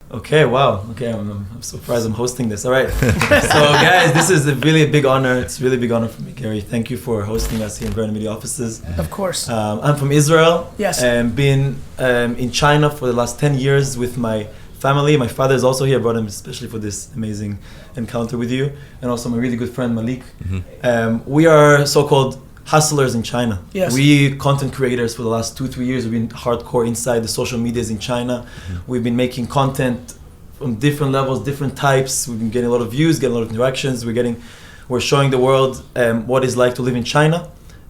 Okay, wow. Okay, I'm surprised I'm hosting this. All right. So guys, this is really a big honor. It's a really big honor for me, Gary. Thank you for hosting us here in VaynerMedia offices. Of course. I'm from Israel. Yes. And been in China for the last 10 years with my family. My father is also here. I brought him especially for this amazing encounter with you. And also my really good friend, Malik. Mm-hmm. We are so-called hustlers in China. Yes. We content creators for the last 2-3 years. We've been hardcore inside the social medias in China. Mm-hmm. We've been making content from different levels, different types. We've been getting a lot of views, getting a lot of interactions. We're showing the world what it's like to live in China,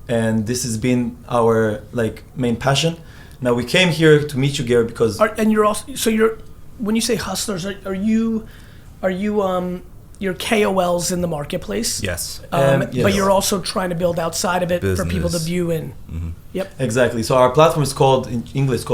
and this has been our main passion. Now we came here to meet you, Gary, because when you say hustlers, are you you're KOLs in the marketplace? Yes. Yes. But you're also trying to build outside of it Business. for people to view in. Mm-hmm. Yep. Exactly. So our platform is called, in English,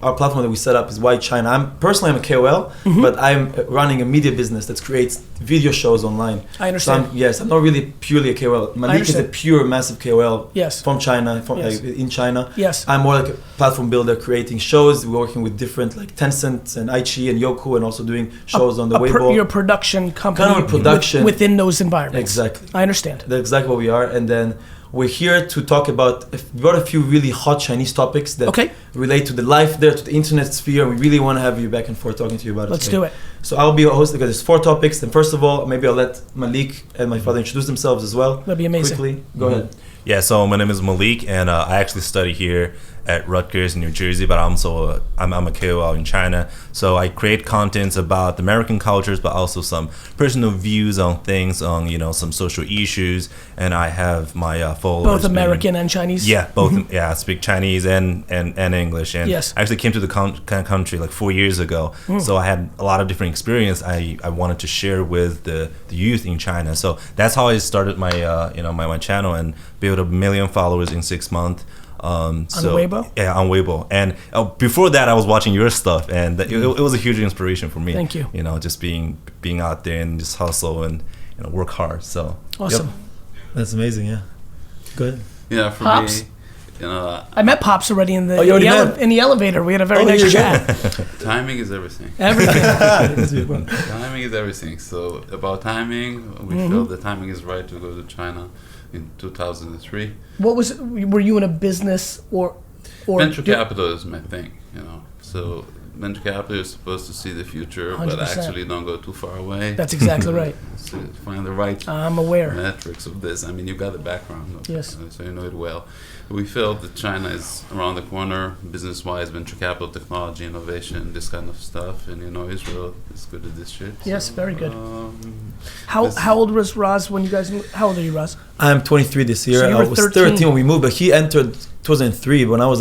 our platform that we set up is Y.China. I'm a KOL, Mm-hmm. but I'm running a media business that creates video shows online. I understand. So I'm not really purely a KOL. Malik is a pure, massive KOL Yes. from China, Yes. In China. Yes. I'm more like a platform builder, creating shows. We're working with different Tencent and YChina and Youku, and also doing shows on the Weibo. Your production company. Kind of a production. Within those environments. Exactly. I understand. That's exactly what we are. And then we're here to talk about, we got a few really hot Chinese topics that relate to the life there, to the internet sphere. We really want to have you back and forth talking to you about it. Let's do it. So I'll be a host because there's 4 topics. And first of all, maybe I'll let Malik and my father introduce themselves as well. That'd be amazing. Quickly, go ahead. Yeah, so my name is Malik, and I actually study here at Rutgers in New Jersey, but I'm a KOL in China. So I create contents about the American cultures, but also some personal views on things, on some social issues. And I have my followers. Both American and Chinese. Yeah, both. Mm-hmm. Yeah, I speak Chinese and English. And yes. I actually came to the country 4 years ago, so I had a lot of different experience. I wanted to share with the youth in China. So that's how I started my my channel and built 1 million followers in 6 months. On Weibo? Yeah, on Weibo. And before that, I was watching your stuff, and it was a huge inspiration for me. Thank you. Just being out there and just hustle and work hard. So awesome. Yep. That's amazing. Yeah. Go ahead. Yeah, for Pops? me, I met Pops already in the in the elevator. We had a very nice chat. Timing is everything. Everything. Timing is everything. So about timing, we feel the timing is right to go to China in 2003. Were you in a business or venture capital is my thing, So venture capital is supposed to see the future, 100%. but actually don't go too far away. That's exactly right. So find the right I'm aware. metrics of this. I mean, you've got the background, yes. So you know it well. We feel that China is around the corner, business-wise, venture capital, technology, innovation, this kind of stuff, and Israel is good at this shit. Yes, so, very good. How old was Raz when you guys? How old are you, Raz? I'm 23 this year. So you I were was 13 when we moved, but he entered 2003. When I was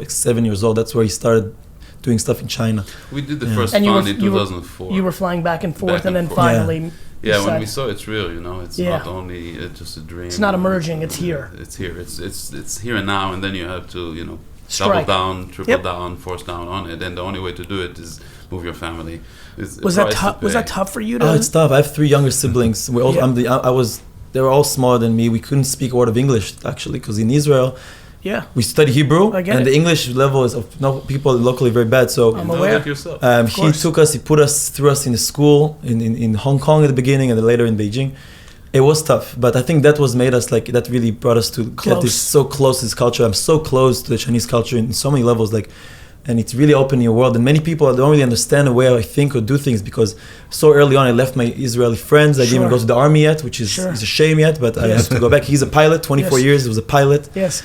7 years old. That's where he started doing stuff in China. We did the first fund in 2004. You were flying back and forth, and then finally. Yeah, when we saw it's real, it's not only just a dream. It's not emerging; it's here. It's here. It's here and now, and then you have to Strike. double down, triple down, force down on it. And the only way to do it is move your family. Was that tough? Was that tough for you? It's tough. I have 3 younger siblings. We all, they were all smaller than me. We couldn't speak a word of English actually, because in Israel. Yeah, we study Hebrew, and the English level is of people locally very bad. So I'm aware. He threw us in a school in Hong Kong at the beginning, and then later in Beijing. It was tough, but I think that was made us that really brought us to get this so close to this culture. I'm so close to the Chinese culture in so many levels, and it's really opening your world. And many people don't really understand the way I think or do things, because so early on I left my Israeli friends. I didn't even go to the army yet, which is a shame yet, but I have to go back. He's a pilot, 24 years. He was a pilot. Yes.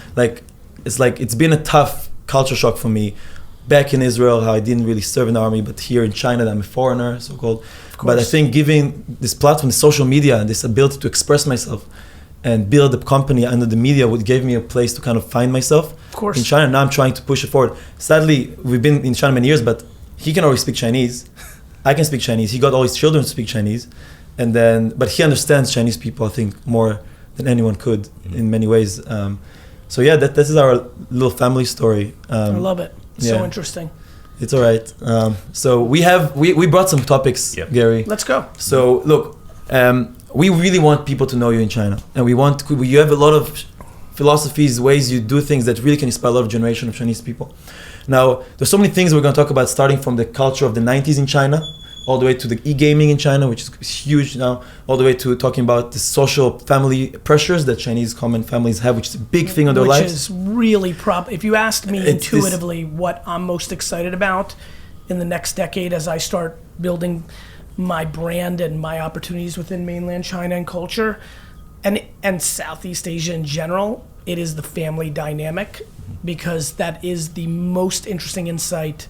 It's been a tough culture shock for me. Back in Israel, how I didn't really serve in the army, but here in China, I'm a foreigner, so-called. But I think giving this platform, the social media, and this ability to express myself and build a company under the media gave me a place to kind of find myself in China. Now I'm trying to push it forward. Sadly, we've been in China many years, but he can already speak Chinese. I can speak Chinese. He got all his children to speak Chinese. But he understands Chinese people, I think, more than anyone could in many ways. So yeah, this is our little family story. I love it. So interesting. It's all right. So we brought some topics, Gary. Let's go. So look, we really want people to know you in China, and you have a lot of philosophies, ways you do things that really can inspire a lot of generation of Chinese people. Now, there's so many things we're going to talk about, starting from the culture of the 90s in China, all the way to the e-gaming in China, which is huge now, all the way to talking about the social family pressures that Chinese common families have, which is a big thing in their lives. Which is really if you asked me intuitively what I'm most excited about in the next decade as I start building my brand and my opportunities within mainland China and culture, and Southeast Asia in general, it is the family dynamic, because that is the most interesting insight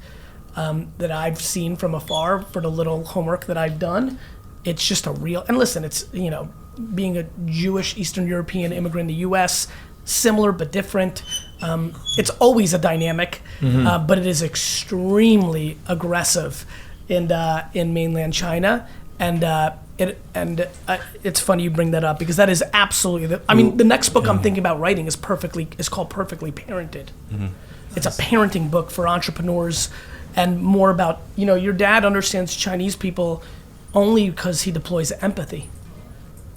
that I've seen from afar for the little homework that I've done. It's just a real, and listen, it's, being a Jewish Eastern European immigrant in the US, similar but different. It's always a dynamic, but it is extremely aggressive in mainland China. And it's funny you bring that up, because that is absolutely the next book I'm thinking about writing is called Perfectly Parented. It's a parenting book for entrepreneurs, and more about, your dad understands Chinese people only because he deploys empathy.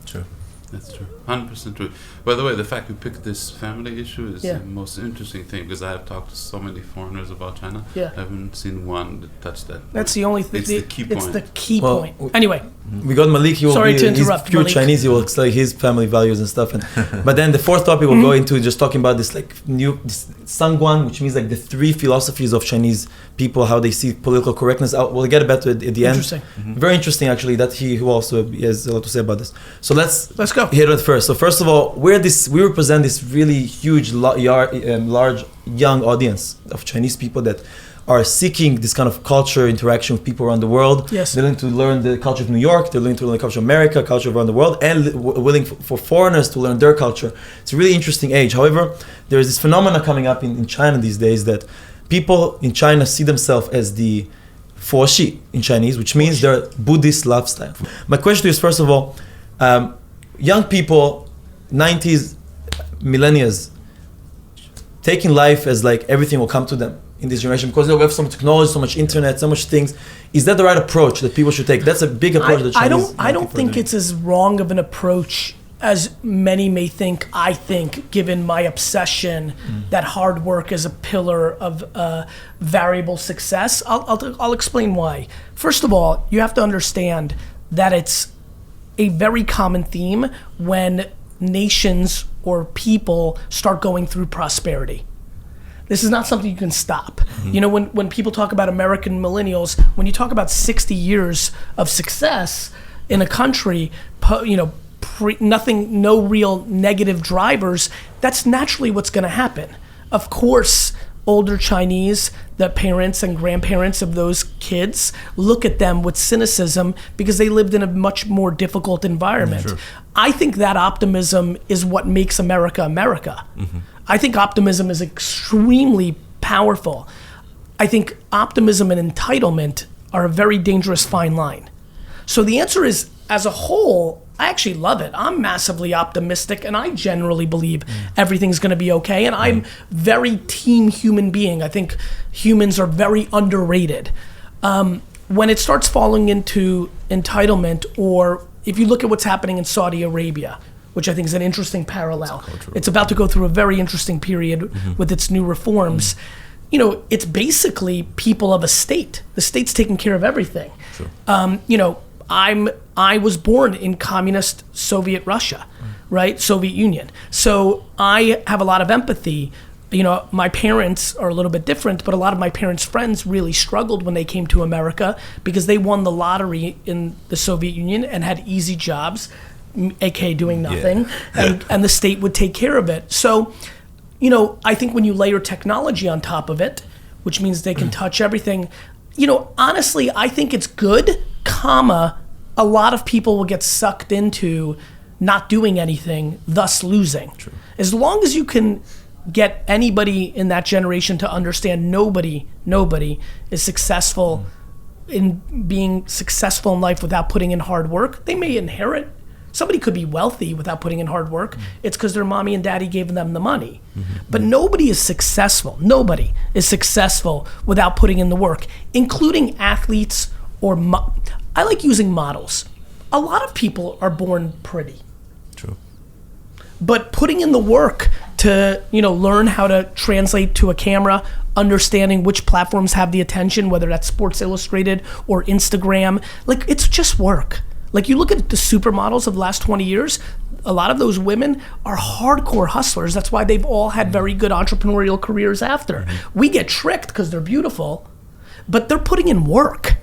True. That's true. 100% true. By the way, the fact you picked this family issue is the most interesting thing, because I have talked to so many foreigners about China. Yeah. I haven't seen one that touched that. That's the only thing. It's the key point. It's the key point. Anyway. We got Malik. He will Sorry to interrupt, he's pure Malik. Chinese. He will explain his family values and stuff. But then the fourth topic we'll go into just talking about this this Sangguan, which means the three philosophies of Chinese people, how they see political correctness. We'll get back to it at the end. Interesting. Very interesting, actually. That he also has a lot to say about this. So let's go. Hit it first. So first of all, we represent this really huge, large young audience of Chinese people that are seeking this kind of culture interaction with people around the world. Yes. They're willing to learn the culture of New York, they're willing to learn the culture of America, culture around the world, and willing for foreigners to learn their culture. It's a really interesting age. However, there is this phenomena coming up in China these days that people in China see themselves as the Foshi in Chinese, which means they're Buddhist lifestyle. My question to you is, first of all, young people, 90s, millennials, taking life as everything will come to them in this generation because we have so much technology, so much internet, so much things. Is that the right approach that people should take? That's a big approach that Chinese I don't think it's as wrong of an approach as many may think. I think, given my obsession that hard work is a pillar of variable success, I'll explain why. First of all, you have to understand that it's a very common theme when nations or people start going through prosperity. This is not something you can stop. When people talk about American millennials, when you talk about 60 years of success in a country, no real negative drivers, that's naturally what's going to happen. Of course, older Chinese, the parents and grandparents of those kids, look at them with cynicism because they lived in a much more difficult environment. Sure. I think that optimism is what makes America America. I think optimism is extremely powerful. I think optimism and entitlement are a very dangerous fine line. So the answer is, as a whole, I actually love it. I'm massively optimistic, and I generally believe everything's going to be okay. And I'm very team human being. I think humans are very underrated. When it starts falling into entitlement, or if you look at what's happening in Saudi Arabia, which I think is an interesting parallel, it's about to go through a very interesting period with its new reforms. It's basically people of a state. The state's taking care of everything. Sure. I was born in communist Soviet Russia, right? Soviet Union. So I have a lot of empathy. My parents are a little bit different, but a lot of my parents' friends really struggled when they came to America because they won the lottery in the Soviet Union and had easy jobs, aka doing nothing, and the state would take care of it. So, I think when you layer technology on top of it, which means they can touch everything, honestly, I think it's good, a lot of people will get sucked into not doing anything, thus losing. True. As long as you can get anybody in that generation to understand nobody is successful in being successful in life without putting in hard work. They may inherit. Somebody could be wealthy without putting in hard work. It's because their mommy and daddy gave them the money. But nobody is successful. Nobody is successful without putting in the work, including athletes or I like using models. A lot of people are born pretty. True. But putting in the work to, learn how to translate to a camera, understanding which platforms have the attention, whether that's Sports Illustrated or Instagram, like it's just work. Like you look at the supermodels of the last 20 years, a lot of those women are hardcore hustlers. That's why they've all had very good entrepreneurial careers after. We get tricked because they're beautiful, but they're putting in work.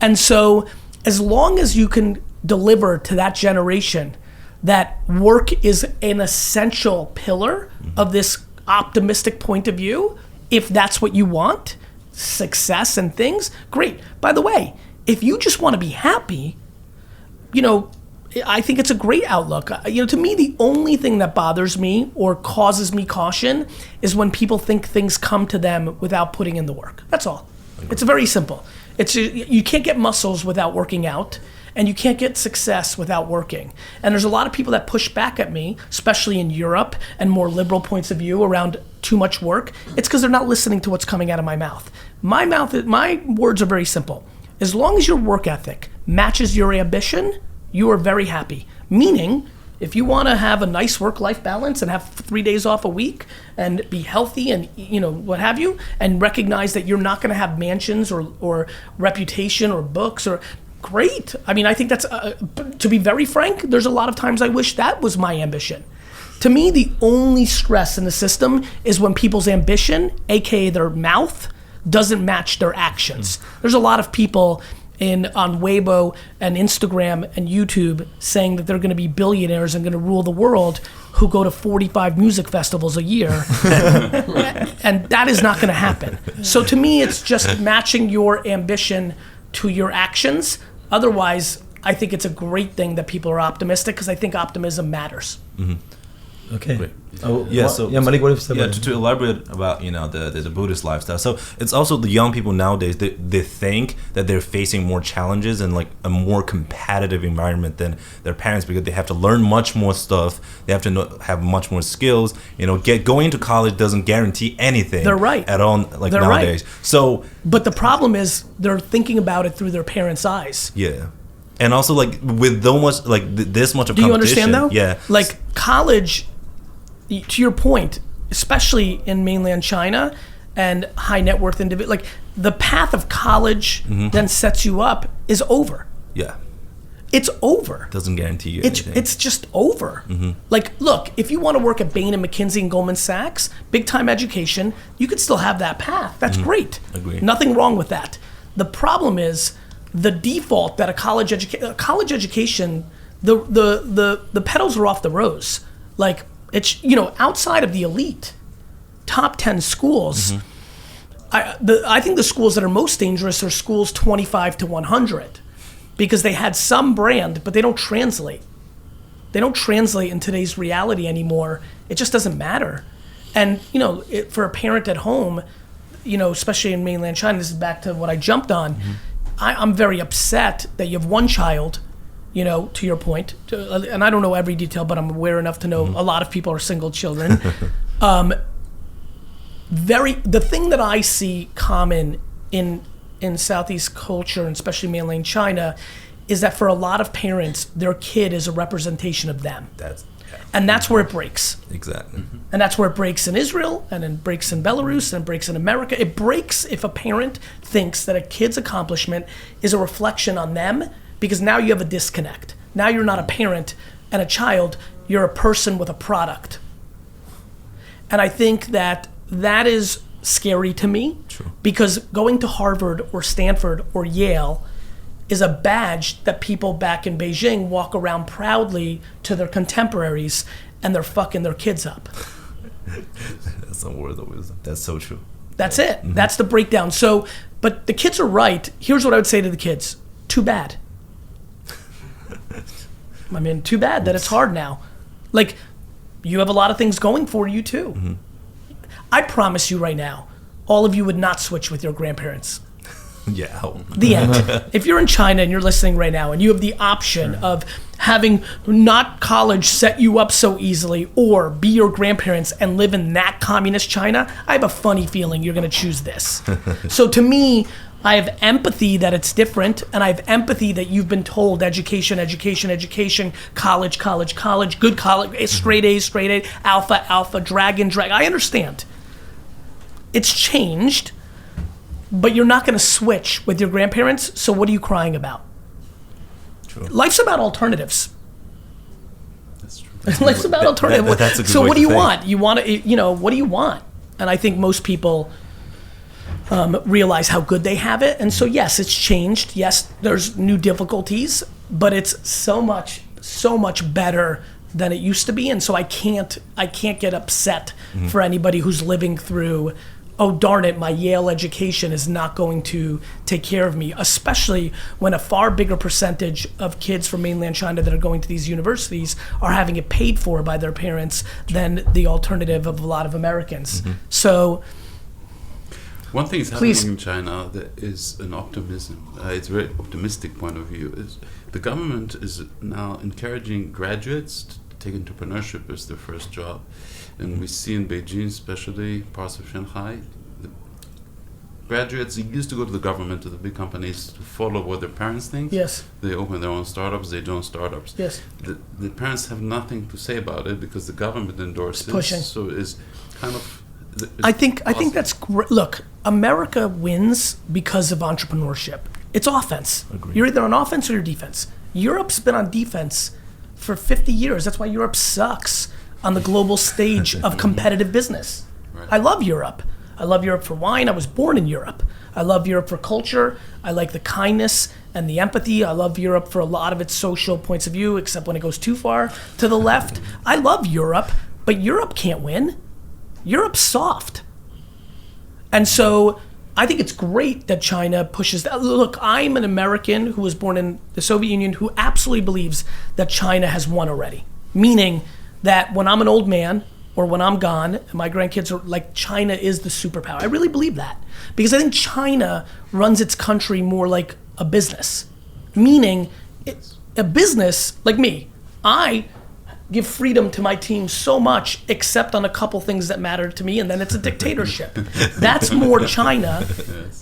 And so as long as you can deliver to that generation that work is an essential pillar of this optimistic point of view, if that's what you want, success and things, great. By the way, if you just want to be happy, I think it's a great outlook. To me, the only thing that bothers me or causes me caution is when people think things come to them without putting in the work. That's all. It's very simple. You can't get muscles without working out, and you can't get success without working. And there's a lot of people that push back at me, especially in Europe and more liberal points of view around too much work. It's because they're not listening to what's coming out of my mouth. My words are very simple. As long as your work ethic matches your ambition, you are very happy. Meaning, if you want to have a nice work-life balance and have 3 days off a week and be healthy and what have you, and recognize that you're not going to have mansions or reputation or books or great. I mean, I think that's to be very frank. There's a lot of times I wish that was my ambition. To me, the only stress in the system is when people's ambition, aka their mouth, doesn't match their actions. There's a lot of people on Weibo and Instagram and YouTube saying that they're going to be billionaires and going to rule the world, who go to 45 music festivals a year. And that is not going to happen. So to me, it's just matching your ambition to your actions. Otherwise, I think it's a great thing that people are optimistic, because I think optimism matters. Okay. Great. Malik, what have you said about to elaborate about the Buddhist lifestyle. So it's also the young people nowadays, they think that they're facing more challenges and like a more competitive environment than their parents, because they have to learn much more stuff. They have to have much more skills. Going to college doesn't guarantee anything. They're right at all. Like they're nowadays. Right. So, but the problem is they're thinking about it through their parents' eyes. Yeah. And also, like with this much of competition. Do you understand though? Yeah. Like college, to your point, especially in mainland China and high net worth individuals, like the path of college then sets you up is over. Yeah. It's over. Doesn't guarantee you anything. It's just over. Like, look, if you want to work at Bain and McKinsey and Goldman Sachs, big time education, you could still have that path. That's great. Agree. Nothing wrong with that. The problem is the default that a college education, the petals are off the rose. Like, it's, outside of the elite top 10 schools, I think the schools that are most dangerous are schools 25 to 100, because they had some brand, but they don't translate. They don't translate in today's reality anymore. It just doesn't matter. And, for a parent at home, especially in mainland China, this is back to what I jumped on, I'm very upset that you have one child, to your point, and I don't know every detail, but I'm aware enough to know a lot of people are single children. The thing that I see common in Southeast culture, and especially mainland China, is that for a lot of parents, their kid is a representation of them. And that's where it breaks. Exactly. And that's where it breaks in Israel, and it breaks in Belarus, and it breaks in America. It breaks if a parent thinks that a kid's accomplishment is a reflection on them, because now you have a disconnect. Now you're not a parent and a child, you're a person with a product. And I think that is scary to me. True. Because going to Harvard or Stanford or Yale is a badge that people back in Beijing walk around proudly to their contemporaries, and they're fucking their kids up. That's some words of wisdom. That's so true. That's it. That's the breakdown. So, but the kids are right. Here's what I would say to the kids. Too bad. I mean, too bad that it's hard now. Like, you have a lot of things going for you too. I promise you right now, all of you would not switch with your grandparents. Yeah. The end. If you're in China and you're listening right now and you have the option of having not college set you up so easily, or be your grandparents and live in that communist China, I have a funny feeling you're going to choose this. So to me, I have empathy that it's different, and I have empathy that you've been told education, education, education, college, college, college, good college, straight A, alpha, alpha, dragon. I understand. It's changed, but you're not going to switch with your grandparents, so what are you crying about? True. Life's about alternatives. That's true. Life's about alternatives. That's a good so way what to do you think. want? You want to, what do you want? And I think most people realize how good they have it. And so, yes, it's changed. Yes, there's new difficulties, but it's so much better than it used to be. And so I can't get upset for anybody who's living through, oh, darn it, my Yale education is not going to take care of me, especially when a far bigger percentage of kids from mainland China that are going to these universities are having it paid for by their parents than the alternative of a lot of Americans. So one thing is happening Please. in China that is an optimism. It's a very optimistic point of view. Is the government is now encouraging graduates to take entrepreneurship as their first job. And we see in Beijing, especially parts of Shanghai, the graduates used to go to the government, to the big companies, to follow what their parents think. yes, They open their own startups, they join startups. yes. The parents have nothing to say about it because the government endorses. pushing. So it's kind of. I think that's great. Look, America wins because of entrepreneurship. It's offense. Agreed. You're either on offense or you're defense. Europe's been on defense for 50 years. That's why Europe sucks on the global stage of competitive business. Right. I love Europe. I love Europe for wine. I was born in Europe. I love Europe for culture. I like the kindness and the empathy. I love Europe for a lot of its social points of view, except when it goes too far to the left. I love Europe, but Europe can't win. Europe's soft. And so I think it's great that China pushes that. Look, I'm an American who was born in the Soviet Union who absolutely believes that China has won already. Meaning that when I'm an old man or when I'm gone and my grandkids are like, China is the superpower. I really believe that. Because I think China runs its country more like a business. Meaning a business like me, I give freedom to my team so much, except on a couple things that matter to me, and then it's a dictatorship. That's more China,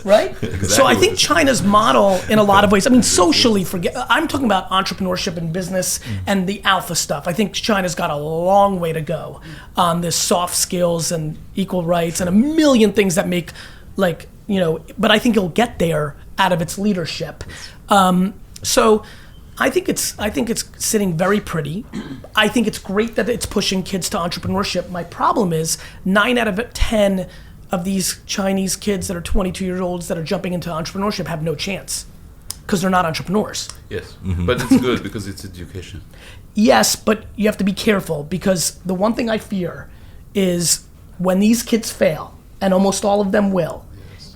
right? So I think China's model, in a lot of ways, I mean, socially, I'm talking about entrepreneurship and business and the alpha stuff. I think China's got a long way to go on this soft skills and equal rights and a million things that make, but I think it'll get there out of its leadership. So I think it's sitting very pretty. I think it's great that it's pushing kids to entrepreneurship. My problem is 9 out of 10 of these Chinese kids that are 22 years old that are jumping into entrepreneurship have no chance because they're not entrepreneurs. Yes, but it's good because it's education. Yes, but you have to be careful because the one thing I fear is when these kids fail, and almost all of them will,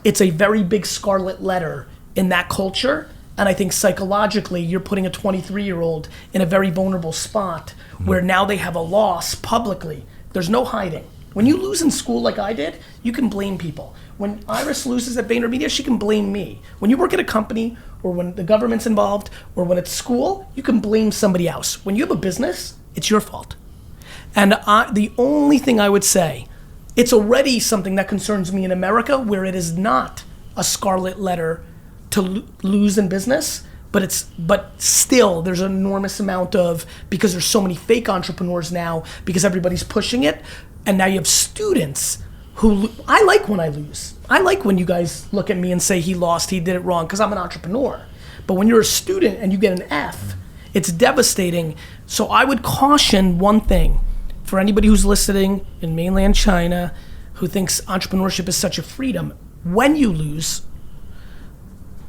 it's a very big scarlet letter in that culture. And I think psychologically, you're putting a 23-year-old in a very vulnerable spot where now they have a loss publicly. There's no hiding. When you lose in school like I did, you can blame people. When Iris loses at VaynerMedia, she can blame me. When you work at a company or when the government's involved or when it's school, you can blame somebody else. When you have a business, it's your fault. And the only thing I would say, it's already something that concerns me in America where it is not a scarlet letter to lose in business, but still there's an enormous amount of, because there's so many fake entrepreneurs now because everybody's pushing it, and now you have students who, I like when I lose. I like when you guys look at me and say he lost, he did it wrong, because I'm an entrepreneur. But when you're a student and you get an F, it's devastating. So I would caution one thing for anybody who's listening in mainland China who thinks entrepreneurship is such a freedom. When you lose,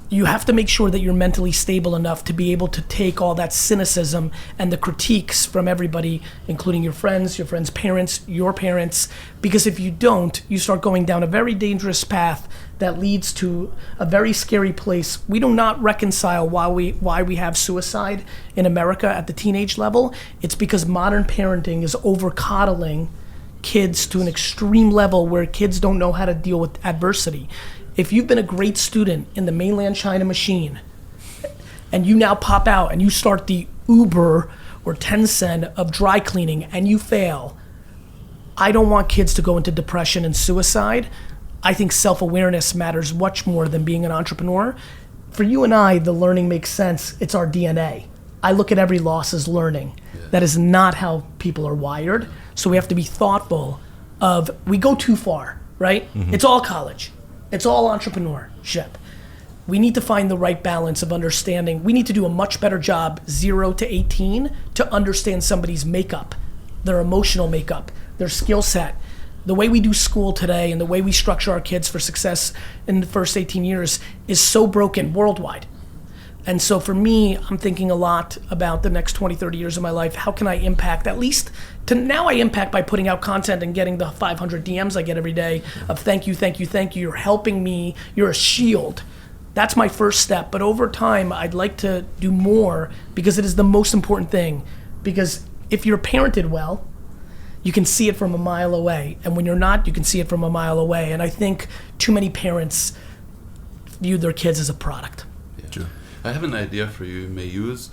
you have to make sure that you're mentally stable enough to be able to take all that cynicism and the critiques from everybody, including your friends' parents, your parents, because if you don't, you start going down a very dangerous path that leads to a very scary place. We do not reconcile why we have suicide in America at the teenage level. It's because modern parenting is over-coddling kids to an extreme level where kids don't know how to deal with adversity. If you've been a great student in the mainland China machine and you now pop out and you start the Uber or Tencent of dry cleaning and you fail, I don't want kids to go into depression and suicide. I think self-awareness matters much more than being an entrepreneur. For you and I, the learning makes sense. It's our DNA. I look at every loss as learning. That is not how people are wired. So we have to be thoughtful of, we go too far, right? It's all college. It's all entrepreneurship. We need to find the right balance of understanding. We need to do a much better job, 0 to 18, to understand somebody's makeup, their emotional makeup, their skill set. The way we do school today and the way we structure our kids for success in the first 18 years is so broken worldwide. And so for me, I'm thinking a lot about the next 20, 30 years of my life. How can I impact, at least to now I impact by putting out content and getting the 500 DMs I get every day of thank you, thank you, thank you. You're helping me. You're a shield. That's my first step. But over time, I'd like to do more because it is the most important thing. Because if you're parented well, you can see it from a mile away. And when you're not, you can see it from a mile away. And I think too many parents view their kids as a product. Yeah. True. I have an idea for you may use.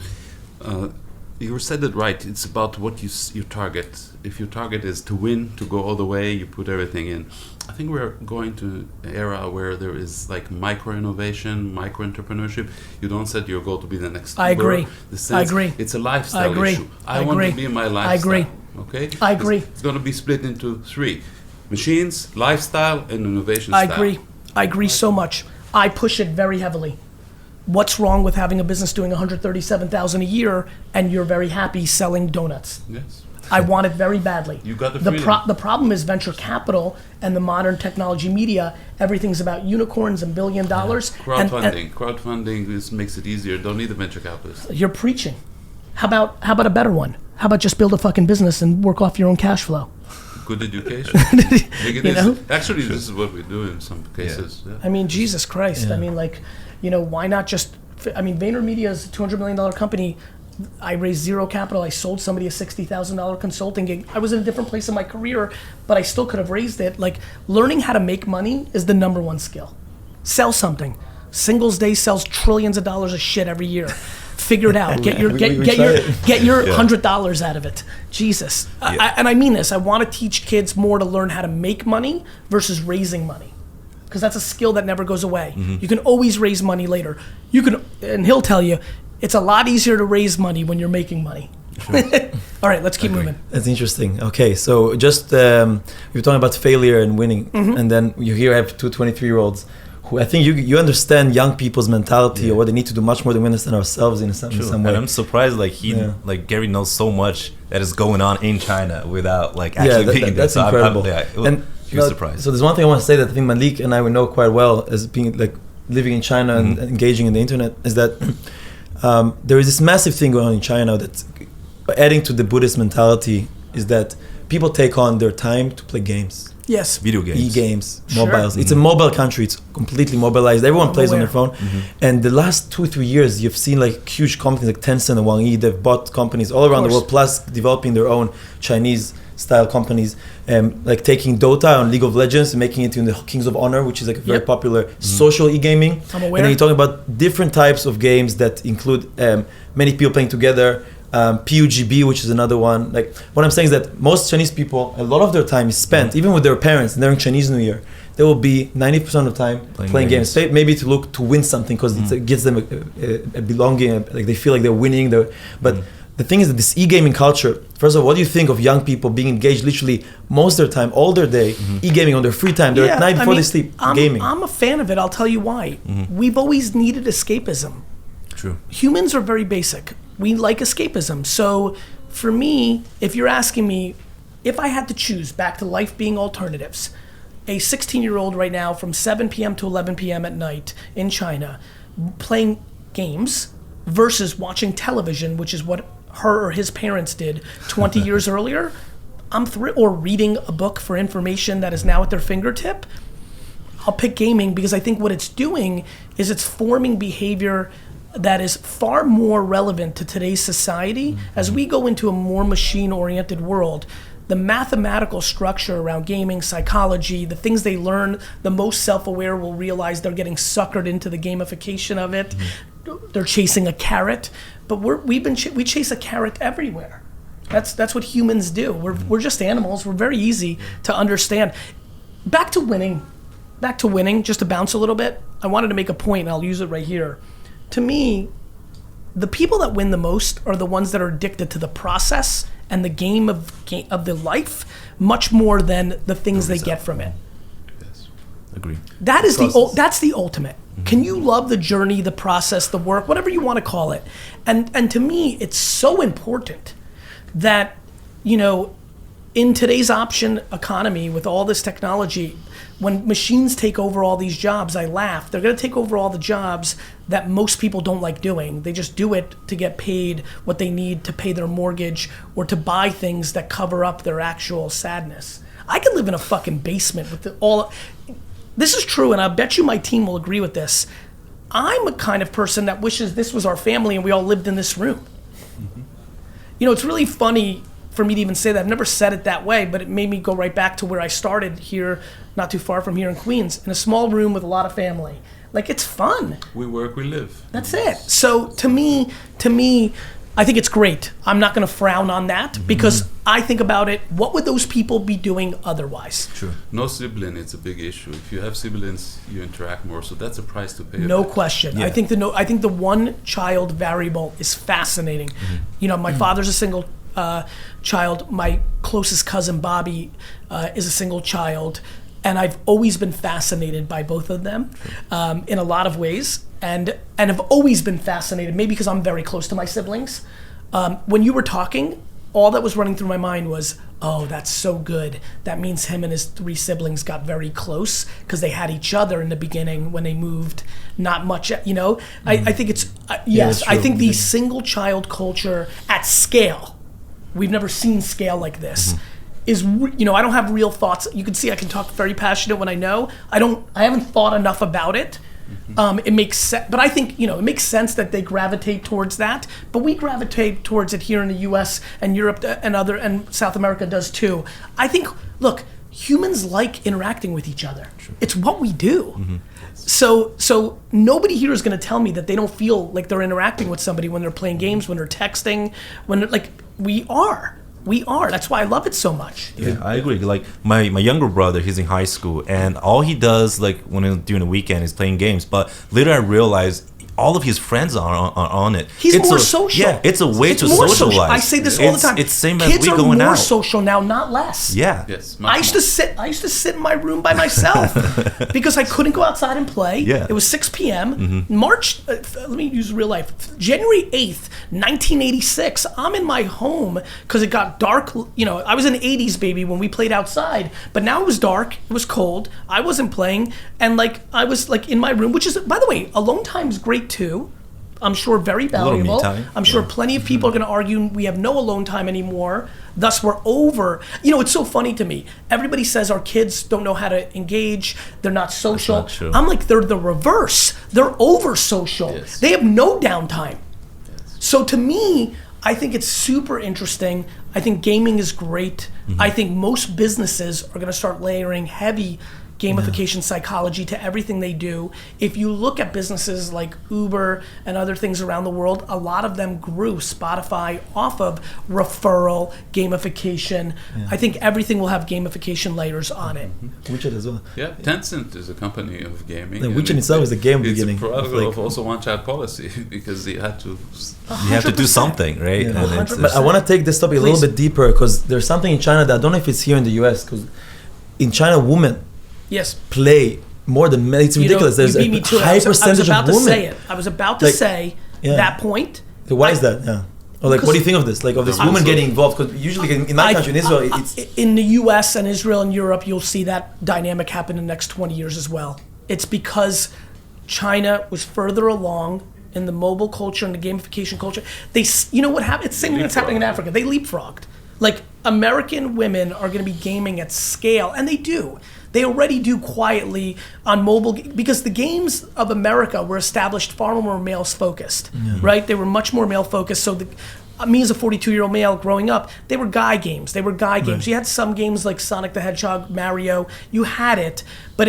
You said it right. It's about what you target. If your target is to win, to go all the way, you put everything in. I think we're going to an era where there is like micro-innovation, micro-entrepreneurship. You don't set your goal to be the next I agree. I agree. It's a lifestyle issue. I want to be in my lifestyle. I agree. Okay? I agree. It's going to be split into 3. Machines, lifestyle, and innovation style. I agree so much. I push it very heavily. What's wrong with having a business doing $137,000 a year and you're very happy selling donuts? Yes. I want it very badly. You got the freedom. The problem is venture capital and the modern technology media. Everything's about unicorns and $1 billion. Crowdfunding makes it easier. Don't need a venture capitalist. You're preaching. How about a better one? How about just build a fucking business and work off your own cash flow? Good education. Actually, this is what we do in some cases. Yeah. I mean, Jesus Christ. I mean, like, why not just? I mean, VaynerMedia is a $200 million company. I raised 0 capital. I sold somebody a $60,000 consulting gig. I was in a different place in my career, but I still could have raised it. Like, learning how to make money is the number one skill. Sell something. Singles Day sells trillions of dollars of shit every year. Figure it out. Get your $100 out of it. Jesus. And I mean this. I want to teach kids more to learn how to make money versus raising money, because that's a skill that never goes away. You can always raise money later. And he'll tell you, it's a lot easier to raise money when you're making money. Sure. All right, let's keep moving. That's interesting. Okay, so just you're talking about failure and winning, and then you hear I have 2 23-year-olds who I think you understand young people's mentality or what they need to do much more than we understand ourselves in some way. And I'm surprised like Gary knows so much that is going on in China without like actually being there. That's incredible. Huge surprise. So there's one thing I want to say that I think Malik and I would know quite well as being like living in China and engaging in the internet is that there is this massive thing going on in China that's adding to the Buddhist mentality is that people take on their time to play games. Yes. Video games. E-games, mobiles. It's a mobile country. It's completely mobilized. Everyone plays on their phone. And the last 2-3 years, you've seen like huge companies like Tencent and Wang Yi. They've bought companies all around the world, plus developing their own Chinese-style companies, like taking Dota and League of Legends and making it into the Kings of Honor, which is like a very popular social e-gaming. I'm aware. And then you're talking about different types of games that include many people playing together. PUGB, which is another one. Like what I'm saying is that most Chinese people, a lot of their time is spent, even with their parents during Chinese New Year. They will be 90% of the time playing games. Maybe to look to win something because it gives them a belonging, like they feel like they're winning. But the thing is that this e-gaming culture. First of all, what do you think of young people being engaged literally most of their time, all their day, e-gaming on their free time? They're at night before they sleep, gaming. I'm a fan of it. I'll tell you why. We've always needed escapism. True. Humans are very basic. We like escapism. So for me, if you're asking me, if I had to choose back to life being alternatives, a 16-year-old right now from 7 p.m. to 11 p.m. at night in China playing games versus watching television, which is what her or his parents did 20 years earlier, or reading a book for information that is now at their fingertip, I'll pick gaming because I think what it's doing is it's forming behavior that is far more relevant to today's society. As we go into a more machine-oriented world, the mathematical structure around gaming, psychology, the things they learn, the most self-aware will realize they're getting suckered into the gamification of it. They're chasing a carrot, but we chase a carrot everywhere. That's what humans do. We're just animals. We're very easy to understand. Back to winning. back to winning, just to bounce a little bit, I wanted to make a point, and I'll use it right here. To me, the people that win the most are the ones that are addicted to the process and the game of the life much more than the things they get from it. Yes. Agree. That's the ultimate. Can you love the journey, the process, the work, whatever you want to call it? And to me, it's so important that, you know, in today's option economy with all this technology, when machines take over all these jobs, I laugh. They're going to take over all the jobs that most people don't like doing. They just do it to get paid what they need to pay their mortgage or to buy things that cover up their actual sadness. I could live in a fucking basement with all. This is true, and I bet you my team will agree with this. I'm a kind of person that wishes this was our family and we all lived in this room. You know, it's really funny for me to even say that. I've never said it that way, but it made me go right back to where I started here, not too far from here in Queens, in a small room with a lot of family. Like, it's fun. We work, we live. That's it. So to me, I think it's great. I'm not going to frown on that because I think about it, what would those people be doing otherwise? True. No sibling, it's a big issue. If you have siblings, you interact more, so that's a price to pay. No question. Yeah. I think the one child variable is fascinating. You know, my father's a single child. My closest cousin Bobby is a single child, and I've always been fascinated by both of them in a lot of ways, and have always been fascinated. Maybe because I'm very close to my siblings. When you were talking, all that was running through my mind was, oh, that's so good. That means him and his 3 siblings got very close because they had each other in the beginning when they moved. Not much, you know. I think it's yes. I think the single child culture at scale. We've never seen scale like this. Is, you know, I don't have real thoughts. You can see I can talk very passionate when I know. I haven't thought enough about it. It makes sense, but I think, you know, it makes sense that they gravitate towards that. But we gravitate towards it here in the U.S. and Europe and South America does too. I think, look, humans like interacting with each other. Sure. It's what we do. So nobody here is going to tell me that they don't feel like they're interacting with somebody when they're playing games, when they're texting, when they're, like, we are. That's why I love it so much. Yeah, I agree. Like my younger brother, he's in high school, and all he does, like during the weekend, is playing games. But later I realized all of his friends are on it. He's more social. Yeah, it's a way to socialize. I say this all the time. It's same as Kids we going out. Kids are more social now, not less. Yeah. Yes. I used to sit in my room by myself because I couldn't go outside and play. Yeah. It was 6 p.m. March. Let me use real life. January 8th, 1986. I'm in my home because it got dark. You know, I was an 80s baby when we played outside, but now it was dark. It was cold. I wasn't playing, and like I was like in my room, which is, by the way, alone time's great too. I'm sure very valuable. I'm sure plenty of people are going to argue we have no alone time anymore. Thus, we're over. You know, it's so funny to me. Everybody says our kids don't know how to engage. They're not social. That's not true. I'm like, they're the reverse. They're over social. Yes. They have no downtime. Yes. So to me, I think it's super interesting. I think gaming is great. I think most businesses are going to start layering heavy gamification psychology to everything they do. If you look at businesses like Uber and other things around the world, a lot of them grew, Spotify, off of referral, gamification. I think everything will have gamification layers on it. WeChat as well. Yeah, Tencent is a company of gaming. The and WeChat itself is a game beginning. It's a product of also one-child policy because they had to. You have to do something, right? Yeah. And it's- But I want to take this topic a little bit deeper because there's something in China that I don't know if it's here in the US, because in China, women play more than men. It's ridiculous. There's a high percentage of women. I was about to say that point. So why is that? Yeah. Or like, what do you think of this? Like, of this woman getting involved? Because usually in my country, in Israel, it's in the U.S. and Israel and Europe, you'll see that dynamic happen in the next 20 years as well. It's because China was further along in the mobile culture and the gamification culture. They, you know what happened? It's the same thing that's happening in Africa. They leapfrogged. Like, American women are going to be gaming at scale, and they do. They already do quietly on mobile, because the games of America were established far more males focused, right? They were much more male focused. So me as a 42-year-old male growing up, they were guy games. You had some games like Sonic the Hedgehog, Mario. You had it, but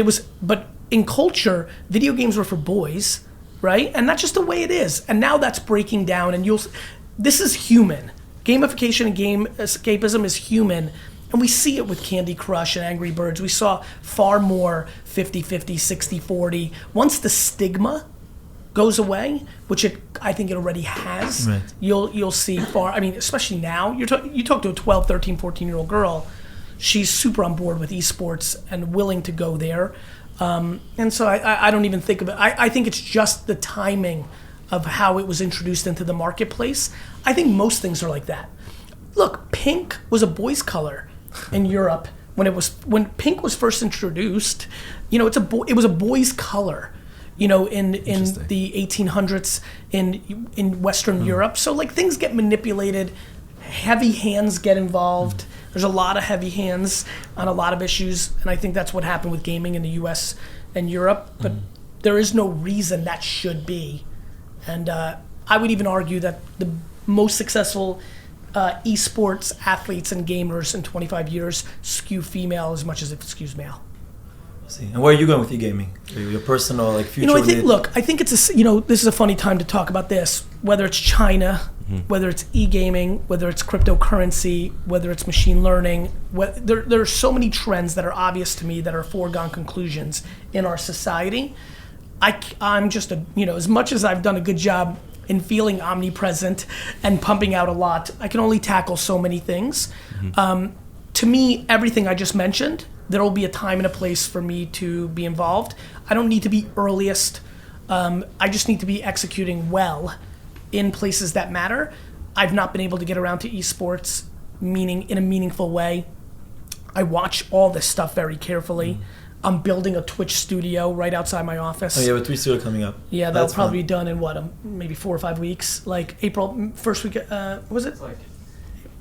in culture, video games were for boys, right? And that's just the way it is. And now that's breaking down, and this is human. Gamification and game escapism is human. And we see it with Candy Crush and Angry Birds. We saw far more 50-50, 60-40. Once the stigma goes away, which I think it already has, Right. you'll see far, I mean, especially now, you talk to a 12, 13, 14-year-old girl, she's super on board with esports and willing to go there. And so I don't even think of it. I think it's just the timing of how it was introduced into the marketplace. I think most things are like that. Look, pink was a boy's color in Europe when pink was first introduced. You know, it was a boy's color. You know, in the 1800s in Western Europe. So like things get manipulated, heavy hands get involved. There's a lot of heavy hands on a lot of issues, and I think that's what happened with gaming in the US and Europe. But there is no reason that should be. And I would even argue that the most successful esports athletes and gamers in 25 years skew female as much as it skews male. See. And where are you going with e-gaming? Your personal, like, future? You know, I think it's this is a funny time to talk about this, whether it's China, whether it's e-gaming, whether it's cryptocurrency, whether it's machine learning. There are so many trends that are obvious to me that are foregone conclusions in our society. I'm just as much as I've done a good job in feeling omnipresent and pumping out a lot, I can only tackle so many things. To me, everything I just mentioned, there will be a time and a place for me to be involved. I don't need to be earliest. I just need to be executing well in places that matter. I've not been able to get around to esports, meaning in a meaningful way. I watch all this stuff very carefully. I'm building a Twitch studio right outside my office. Oh, you have a Twitch studio coming up. Yeah, that'll probably be done in maybe 4 or 5 weeks, like April first week. Was it? It's like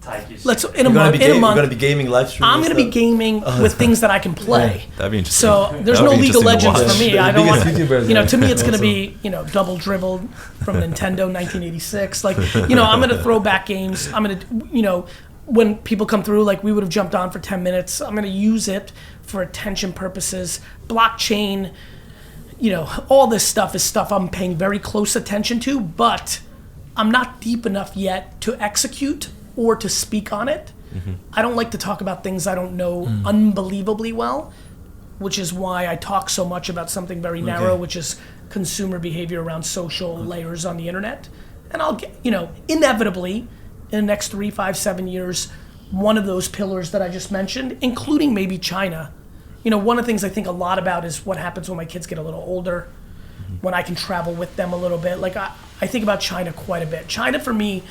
Taiki's. In a month. You're gonna be gaming live streaming. I'm gonna be gaming with things that I can play. That'd be interesting. So there's That would no be League of interesting to Legends watch. for me. I don't want, YouTubers, to me it's gonna awesome. be, double dribbled from Nintendo 1986. Like, I'm gonna throw back games. I'm gonna, when people come through, like we would have jumped on for 10 minutes, I'm gonna use it for attention purposes. Blockchain, all this stuff is stuff I'm paying very close attention to, but I'm not deep enough yet to execute or to speak on it. I don't like to talk about things I don't know unbelievably well, which is why I talk so much about something very narrow, which is consumer behavior around social layers on the internet. And I'll get, inevitably, in the next 3, 5, 7 years, one of those pillars that I just mentioned, including maybe China. One of the things I think a lot about is what happens when my kids get a little older, when I can travel with them a little bit. Like I think about China quite a bit. China for me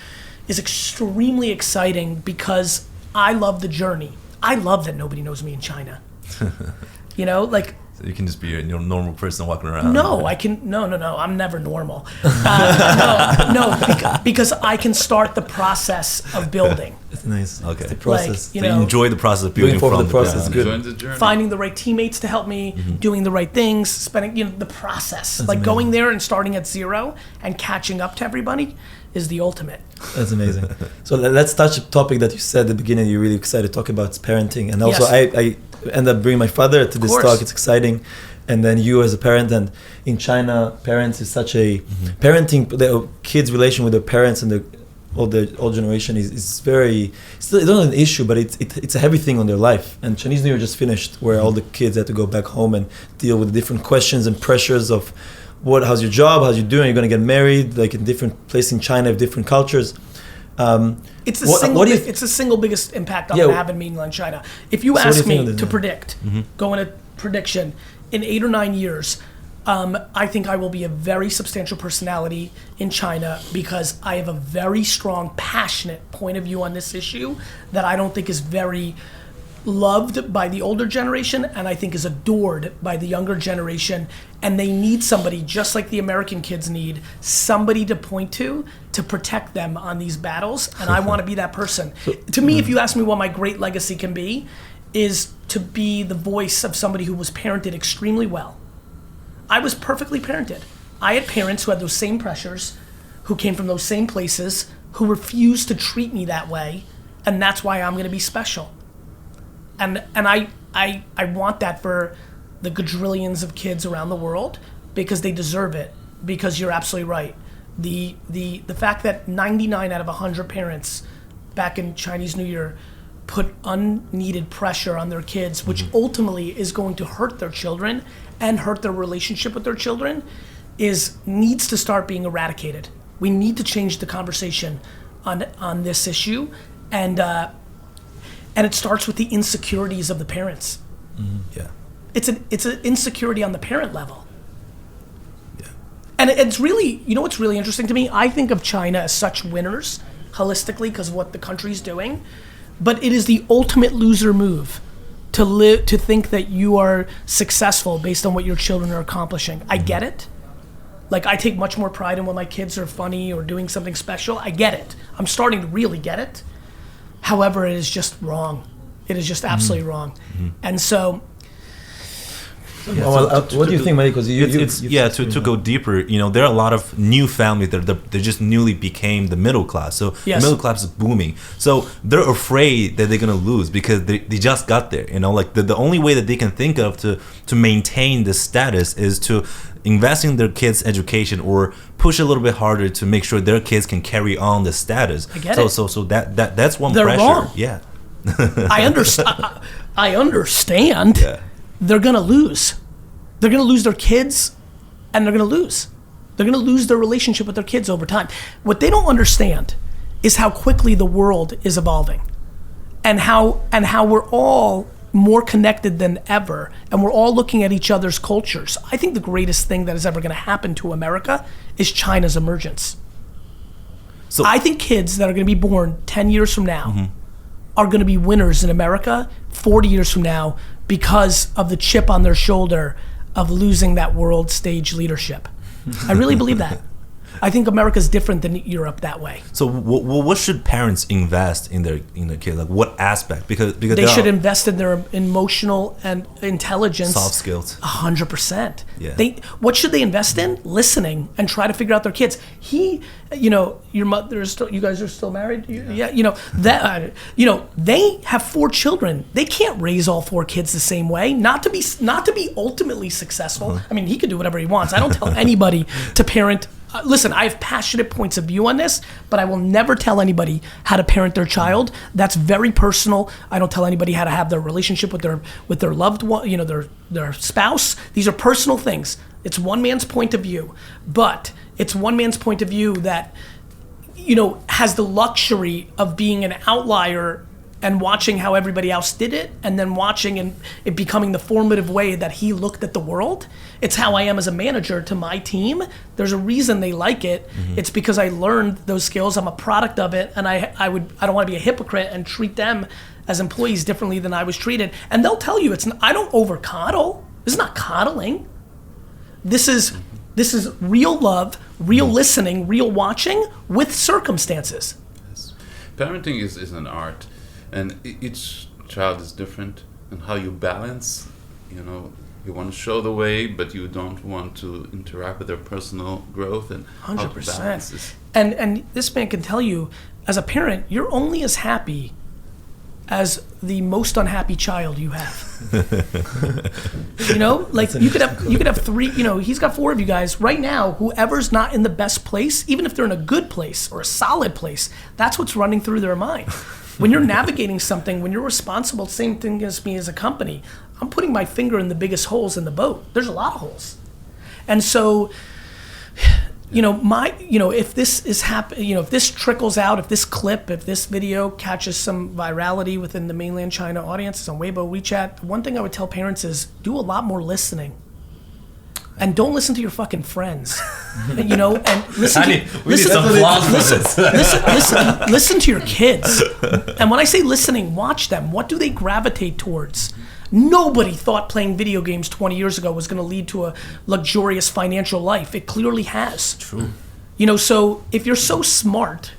is extremely exciting because I love the journey. I love that nobody knows me in China. So you can just be a normal person walking around. No, I can. No. I'm never normal. Because I can start the process of building. It's nice. Okay. It's the process. So you enjoy the process of building forward from the process. ground. Good. Join the journey. Finding the right teammates to help me, doing the right things, spending, the process. That's like amazing. going there and starting at zero and catching up to everybody is the ultimate. That's amazing. So let's touch a topic that you said at the beginning you're really excited to talk about, is parenting. And also Yes. I end up bringing my father to this course. talk. It's exciting. And then you as a parent, and in China, parents is such a parenting, the kids' relation with their parents and the old generation is very, it's not an issue, but it's a heavy thing on their life. And Chinese New Year just finished, where all the kids had to go back home and deal with the different questions and pressures of how's your job, how's you doing, you're going to get married, like in different places in China, of different cultures. It's the single biggest impact I'm gonna have in mainland China. If you ask me to predict, go in a prediction, in 8 or 9 years, I think I will be a very substantial personality in China because I have a very strong, passionate point of view on this issue that I don't think is very loved by the older generation, and I think is adored by the younger generation. And they need somebody, just like the American kids need, somebody to point to protect them on these battles. And I want to be that person. To me, if you ask me what my great legacy can be, is to be the voice of somebody who was parented extremely well. I was perfectly parented. I had parents who had those same pressures, who came from those same places, who refused to treat me that way, and that's why I'm going to be special. And I want that for the quadrillions of kids around the world, because they deserve it. Because you're absolutely right. The fact that 99 out of 100 parents back in Chinese New Year put unneeded pressure on their kids, which ultimately is going to hurt their children and hurt their relationship with their children, needs to start being eradicated. We need to change the conversation on this issue, and it starts with the insecurities of the parents. Yeah. It's an insecurity on the parent level. Yeah. And it's really, you know what's really interesting to me? I think of China as such winners holistically because of what the country's doing, but it is the ultimate loser move to think that you are successful based on what your children are accomplishing. I get it. Like, I take much more pride in when my kids are funny or doing something special. I get it. I'm starting to really get it. However, it is just wrong. It is just absolutely wrong. And so... what do you think, Mike? Because to go deeper, you know, there are a lot of new families that they just newly became the middle class. So the middle class is booming. So they're afraid that they're gonna lose because they just got there. You know, like the only way that they can think of to maintain this status is to invest in their kids' education or push a little bit harder to make sure their kids can carry on the status. I get it. So that's one They're pressure. Wrong. Yeah. I understand. Yeah. They're going to lose. They're going to lose their kids, and they're going to lose. They're going to lose their relationship with their kids over time. What they don't understand is how quickly the world is evolving, and how we're all more connected than ever, and we're all looking at each other's cultures. I think the greatest thing that is ever going to happen to America is China's emergence. So I think kids that are going to be born 10 years from now are going to be winners in America 40 years from now because of the chip on their shoulder of losing that world stage leadership. I really believe that. I think America's different than Europe that way. So what should parents invest in their kids? Like what aspect? Because they should invest in their emotional and intelligence. Soft skills. 100%. Yeah. What should they invest in? Listening and try to figure out their kids. Your mother is still. You guys are still married. They have 4 children. They can't raise all 4 kids the same way. Not to be ultimately successful. I mean, he can do whatever he wants. I don't tell anybody to parent. Listen, I have passionate points of view on this, but I will never tell anybody how to parent their child. That's very personal. I don't tell anybody how to have their relationship with their loved one, their spouse. These are personal things. It's one man's point of view, but it's one man's point of view that, has the luxury of being an outlier and watching how everybody else did it, and then watching and it becoming the formative way that he looked at the world. It's how I am as a manager to my team. There's a reason they like it. It's because I learned those skills. I'm a product of it, and I don't want to be a hypocrite and treat them as employees differently than I was treated. And they'll tell you I don't over coddle. This is not coddling. This is real love, real listening, real watching with circumstances. Yes. Parenting is an art. And each child is different, and how you balance, you want to show the way, but you don't want to interact with their personal growth and 100%. And this man can tell you, as a parent, you're only as happy as the most unhappy child you have. You could have 3. He's got 4 of you guys right now. Whoever's not in the best place, even if they're in a good place or a solid place, that's what's running through their mind. When you're navigating something, when you're responsible, same thing as me as a company, I'm putting my finger in the biggest holes in the boat. There's a lot of holes. And so, if this is if this trickles out, if this video catches some virality within the mainland China audiences on Weibo, WeChat, one thing I would tell parents is do a lot more listening. And don't listen to your fucking friends, and listen to your kids. And when I say listening, watch them. What do they gravitate towards? Nobody thought playing video games 20 years ago was going to lead to a luxurious financial life. It clearly has. True. So if you're so smart,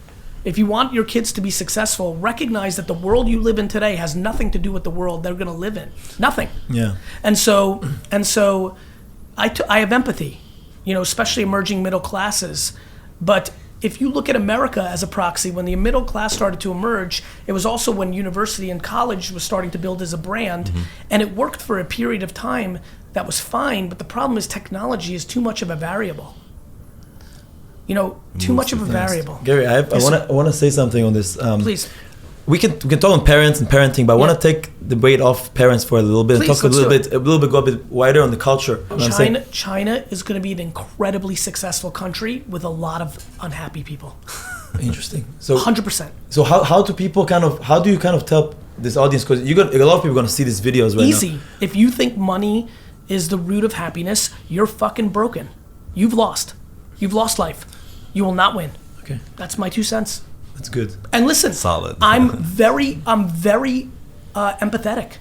if you want your kids to be successful, recognize that the world you live in today has nothing to do with the world they're going to live in. Nothing. Yeah. And so I have empathy, especially emerging middle classes. But if you look at America as a proxy, when the middle class started to emerge, it was also when university and college was starting to build as a brand. And it worked for a period of time that was fine. But the problem is technology is too much of a variable. Too much of a variable. Gary, I want to say something on this. Please. we can talk on parents and parenting, but I want to take the weight off parents for a little bit and Please, talk go a bit wider on the culture. You know what I'm saying? China is going to be an incredibly successful country with a lot of unhappy people. Interesting. So 100%. So how do you kind of tell this audience, because a lot of people are going to see these videos right now. Easy. If you think money is the root of happiness, you're fucking broken. You've lost life. You will not win. Okay. That's my 2 cents. That's good. And listen, Solid. I'm very empathetic.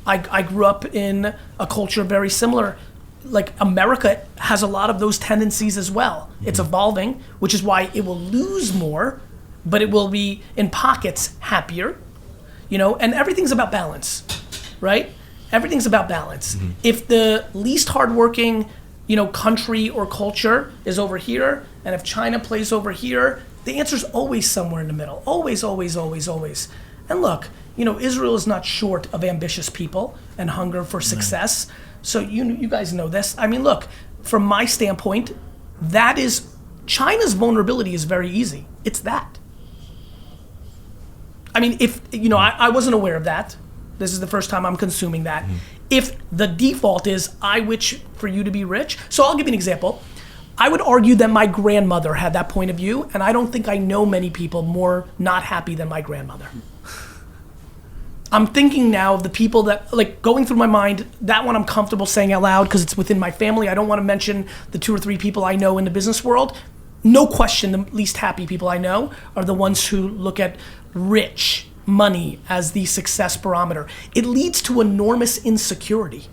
I grew up in a culture very similar. Like America has a lot of those tendencies as well. It's evolving, which is why it will lose more, but it will be in pockets happier, and everything's about balance, right? Everything's about balance. If the least hardworking, country or culture is over here, and if China plays over here, the answer's always somewhere in the middle. Always, always, always, always. And look, Israel is not short of ambitious people and hunger for success. So you guys know this. I mean, look, from my standpoint, China's vulnerability is very easy. It's that. I mean, if, I wasn't aware of that. This is the first time I'm consuming that. If the default is, I wish for you to be rich. So I'll give you an example. I would argue that my grandmother had that point of view, and I don't think I know many people more not happy than my grandmother. I'm thinking now of the people that, going through my mind, that one I'm comfortable saying out loud because it's within my family. I don't want to mention the 2 or 3 people I know in the business world. No question, the least happy people I know are the ones who look at rich, money as the success barometer. It leads to enormous insecurity.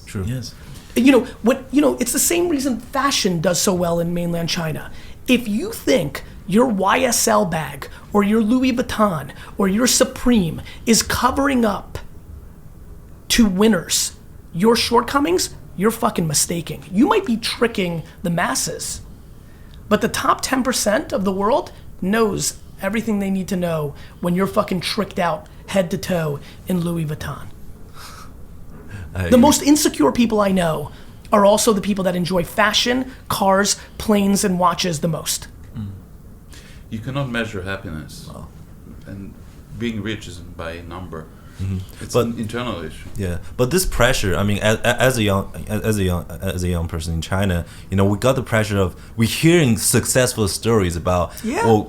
True. Yes. It's the same reason fashion does so well in mainland China. If you think your YSL bag or your Louis Vuitton or your Supreme is covering up to winners your shortcomings, you're fucking mistaking. You might be tricking the masses. But the top 10% of the world knows everything they need to know when you're fucking tricked out head to toe in Louis Vuitton. The most insecure people I know are also the people that enjoy fashion, cars, planes, and watches the most. You cannot measure happiness. And being rich isn't by a number. It's an internal issue. Yeah, but this pressure, I mean, as a young person in China, we got the pressure of we're hearing successful stories about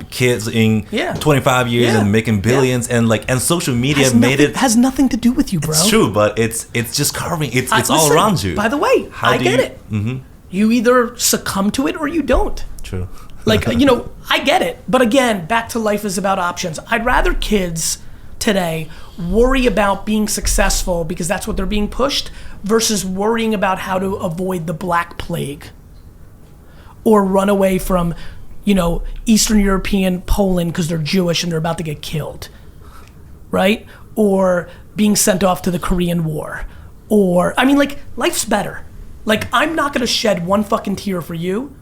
kids in 25 years and making billions, and social media has nothing to do with you, bro. It's true, but it's just covering. It's all around you. By the way, I get it. You either succumb to it or you don't. True. I get it. But again, back to life is about options. I'd rather kids today worry about being successful because that's what they're being pushed versus worrying about how to avoid the Black Plague or run away from, Eastern European Poland because they're Jewish and they're about to get killed, right? Or being sent off to the Korean War. Or, life's better. I'm not going to shed one fucking tear for you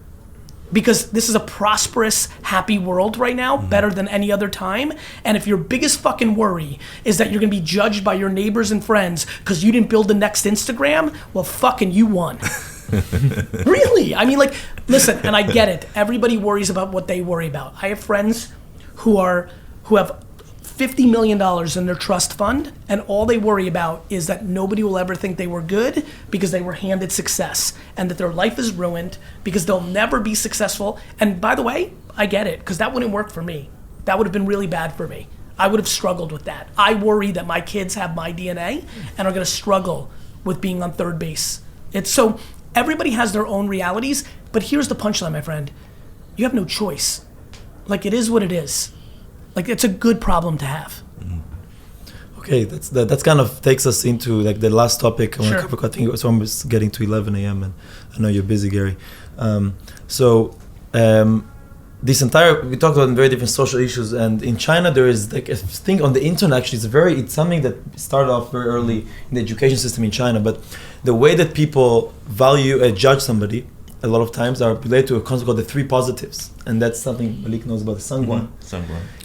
because this is a prosperous, happy world right now, better than any other time. And if your biggest fucking worry is that you're gonna be judged by your neighbors and friends because you didn't build the next Instagram, well, fucking you won. Really? Listen, and I get it. Everybody worries about what they worry about. I have friends who have $50 million in their trust fund, and all they worry about is that nobody will ever think they were good because they were handed success, and that their life is ruined because they'll never be successful. And by the way, I get it, because that wouldn't work for me. That would have been really bad for me. I would have struggled with that. I worry that my kids have my DNA and are gonna struggle with being on third base. So everybody has their own realities, but here's the punchline, my friend. You have no choice. It is what it is. It's a good problem to have. Okay, that's kind of takes us into the last topic I want to cover. I think it's almost getting to 11 a.m. and I know you're busy, Gary. This entire, we talked about very different social issues, and in China there is a thing on the internet. Actually, it's something that started off very early in the education system in China. But the way that people value and judge somebody, a lot of times are related to a concept called the 3 positives, and that's something Malik knows about, the Sangwan.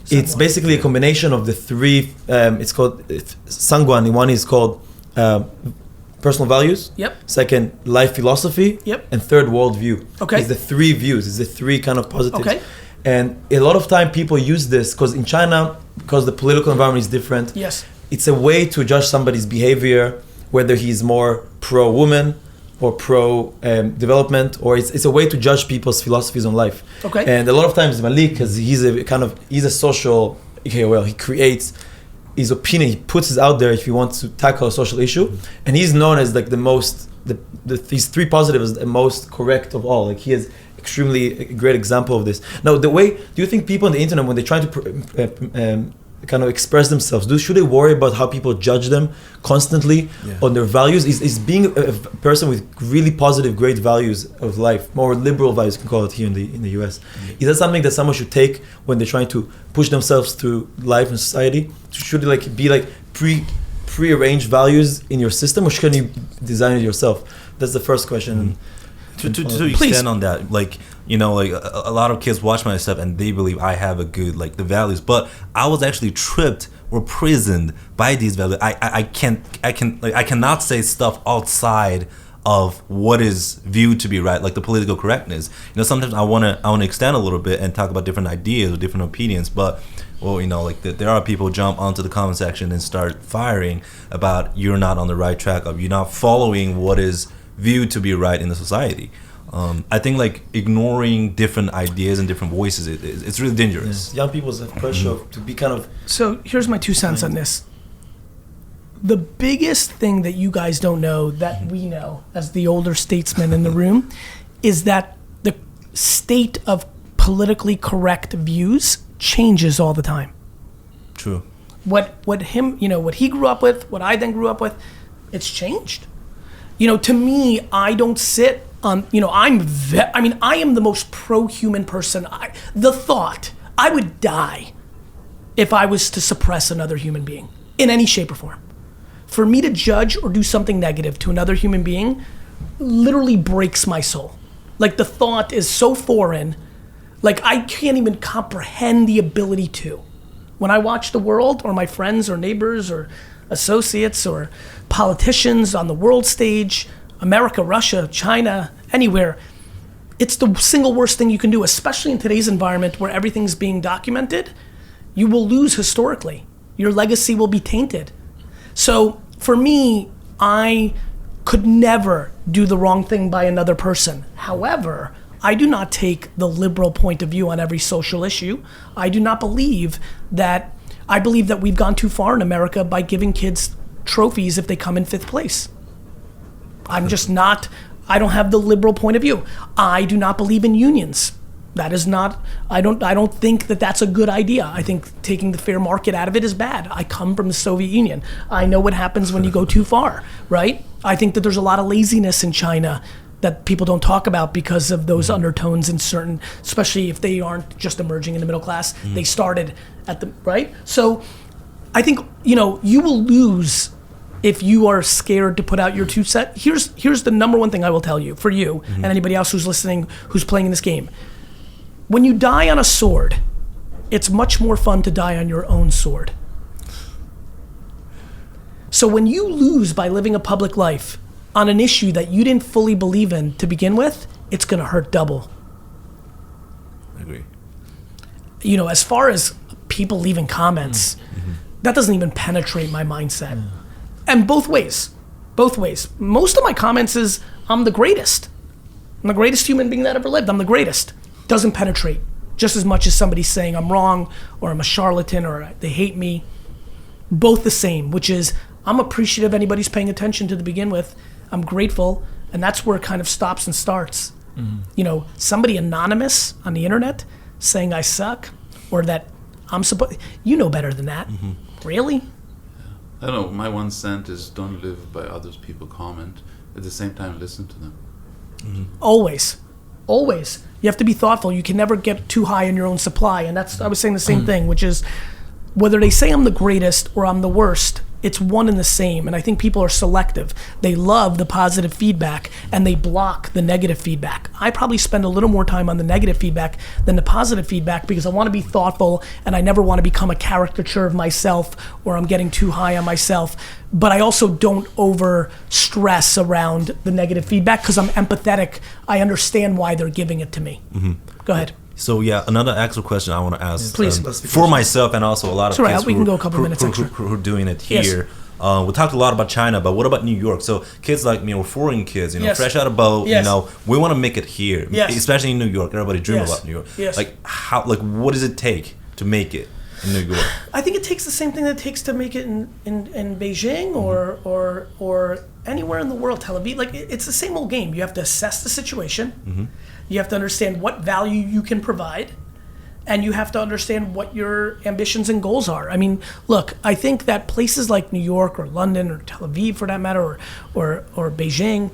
It's basically a combination of the 3. It's called Sangwan. One is called personal values. Yep. Second, life philosophy. Yep. And third, worldview. Okay. It's the 3 views. It's the 3 kind of positives. Okay. And a lot of time people use this because in China, because the political environment is different. Yes. It's a way to judge somebody's behavior, whether he's more pro-woman or pro-development, or it's a way to judge people's philosophies on life. Okay. And a lot of times Malik, because he's a social, he creates his opinion, he puts it out there if he wants to tackle a social issue, and he's known as like the most, these three positives is the most correct of all. Like he is extremely a great example of this. Now, do you think people on the internet, when they're trying to kind of express themselves, should they worry about how people judge them constantly on their values? Is being a person with really positive, great values of life, more liberal values, you can call it here in the US, is that something that someone should take when they're trying to push themselves through life and society? Should it be like pre-arranged values in your system, or can you design it yourself? That's the first question. To extend on that, like, you know, like a lot of kids watch my stuff and they believe I have a good, like, the values, but I was actually tripped or prisoned by these values. I cannot say stuff outside of what is viewed to be right, like the political correctness. You know, sometimes I wanna extend a little bit and talk about different ideas or different opinions, but well, you know, like there are people jump onto the comment section and start firing about you're not on the right track, of you're not following what is viewed to be right in the society. I think like ignoring different ideas and different voices, it's really dangerous. Young people have pressure to be kind of. So here's my 2 cents on this. The biggest thing that you guys don't know that we know as the older statesmen in the room is that the state of politically correct views changes all the time. True. What he grew up with, what I then grew up with, it's changed. You know, to me, I don't sit on, you know, I am the most pro-human person. The thought, I would die if I was to suppress another human being in any shape or form. For me to judge or do something negative to another human being literally breaks my soul. Like the thought is so foreign, like I can't even comprehend the ability to. When I watch the world or my friends or neighbors or associates or politicians on the world stage, America, Russia, China, anywhere, it's the single worst thing you can do, especially in today's environment where everything's being documented. You will lose historically. Your legacy will be tainted. So for me, I could never do the wrong thing by another person. However, I do not take the liberal point of view on every social issue. I believe that we've gone too far in America by giving kids trophies if they come in 5th place. I don't have the liberal point of view. I do not believe in unions. That is not, I don't think that that's a good idea. I think taking the fair market out of it is bad. I come from the Soviet Union. I know what happens when you go too far, right? I think that there's a lot of laziness in China that people don't talk about because of those undertones in certain, especially if they aren't just emerging in the middle class. They started at the, right? So I think, you know, you will lose if you are scared to put out your 2 cents. Here's the number one thing I will tell you, for you and anybody else who's listening, who's playing in this game. When you die on a sword, it's much more fun to die on your own sword. So when you lose by living a public life on an issue that you didn't fully believe in to begin with, it's gonna hurt double. I agree. You know, as far as people leaving comments, that doesn't even penetrate my mindset. And both ways. Most of my comments is, I'm the greatest. I'm the greatest human being that ever lived. I'm the greatest. Doesn't penetrate just as much as somebody saying I'm wrong or I'm a charlatan or they hate me. Both the same, which is I'm appreciative anybody's paying attention to begin with. I'm grateful, and that's where it kind of stops and starts. You know, somebody anonymous on the internet saying I suck or that I'm supposed, you know better than that. Really? I don't know, my 1 cent is don't live by others people comment. At the same time, listen to them. Always. You have to be thoughtful. You can never get too high in your own supply. And I was saying the same thing, which is whether they say I'm the greatest or I'm the worst, it's one and the same. And I think people are selective. They love the positive feedback and they block the negative feedback. I probably spend a little more time on the negative feedback than the positive feedback because I want to be thoughtful and I never want to become a caricature of myself or I'm getting too high on myself. But I also don't over stress around the negative feedback because I'm empathetic. I understand why they're giving it to me. Go ahead. So yeah, another actual question I want to ask, Please. for myself and also a lot of It's all right, kids we can go a couple minutes extra. who are doing it Yes. here. We talked a lot about China, but what about New York? So kids like me, or foreign kids, Yes. fresh out of boat, Yes. we want to make it here, Yes. especially in New York. Everybody dream Yes. about New York. Yes. What does it take to make it in New York? I think it takes the same thing that it takes to make it in Beijing or anywhere in the world, Tel Aviv. Like, it's the same old game. You have to assess the situation. You have to understand what value you can provide. And you have to understand what your ambitions and goals are. I mean, look, I think that places like New York or London or Tel Aviv, for that matter, or Beijing,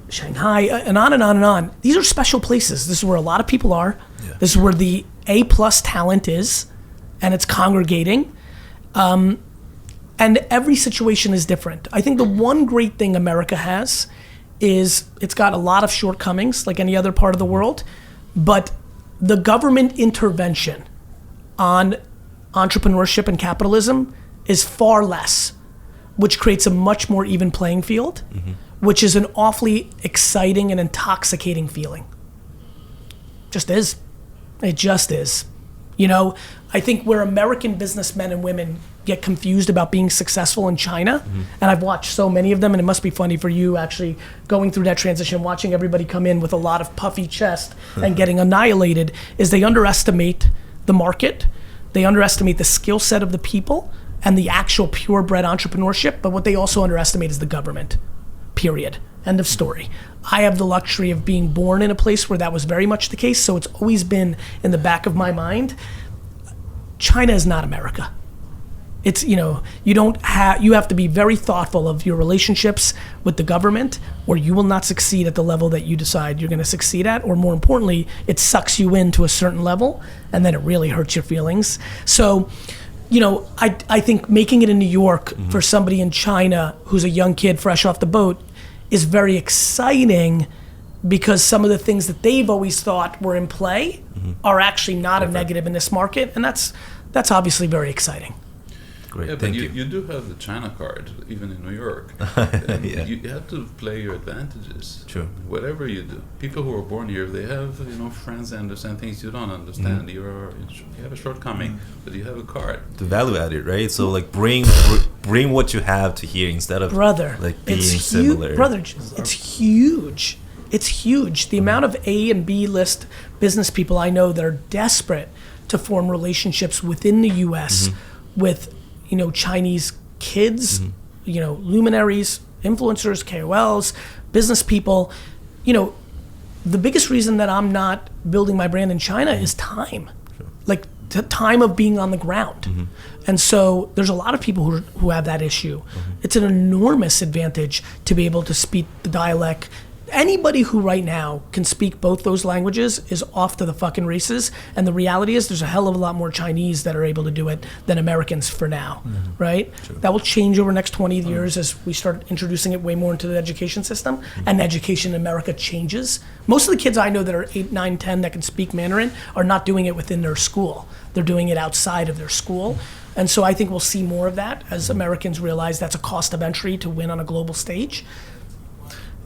Shanghai, and on and on and on. These are special places. This is where a lot of people are. Yeah. This is where the A+ talent is, and it's congregating. And every situation is different. I think the one great thing America has is it's got a lot of shortcomings, like any other part of the world, but the government intervention on entrepreneurship and capitalism is far less, which creates a much more even playing field, which is an awfully exciting and intoxicating feeling. Just is. It just is. I think where American businessmen and women get confused about being successful in China, and I've watched so many of them, and it must be funny for you actually going through that transition, watching everybody come in with a lot of puffy chest and getting annihilated, is they underestimate the market, they underestimate the skill set of the people and the actual purebred entrepreneurship, but what they also underestimate is the government, period. End of story. I have the luxury of being born in a place where that was very much the case, so it's always been in the back of my mind. China is not America. It's, you have to be very thoughtful of your relationships with the government, or you will not succeed at the level that you decide you're going to succeed at, or more importantly, it sucks you into a certain level, and then it really hurts your feelings. So, I think making it in New York for somebody in China who's a young kid fresh off the boat is very exciting, because some of the things that they've always thought were in play are actually not a negative in this market, and that's obviously very exciting. Great, Yeah, but thank you do have the China card, even in New York. Yeah. You have to play your advantages. True. Whatever you do. People who are born here, they have friends that understand things you don't understand. You have a shortcoming, but you have a card. The value added, right? So bring what you have to here instead of being similar. Brother, it's huge. It's huge. The amount of A and B list business people I know that are desperate to form relationships within the U.S. with Chinese kids, luminaries, influencers, KOLs, business people. The biggest reason that I'm not building my brand in China is time. Sure. Like the time of being on the ground. And so there's a lot of people who have that issue. It's an enormous advantage to be able to speak the dialect. Anybody who right now can speak both those languages is off to the fucking races. And the reality is there's a hell of a lot more Chinese that are able to do it than Americans for now, right? True. That will change over the next 20 years as we start introducing it way more into the education system, and education in America changes. Most of the kids I know that are 8, 9, 10 that can speak Mandarin are not doing it within their school. They're doing it outside of their school. And so I think we'll see more of that as Americans realize that's a cost of entry to win on a global stage.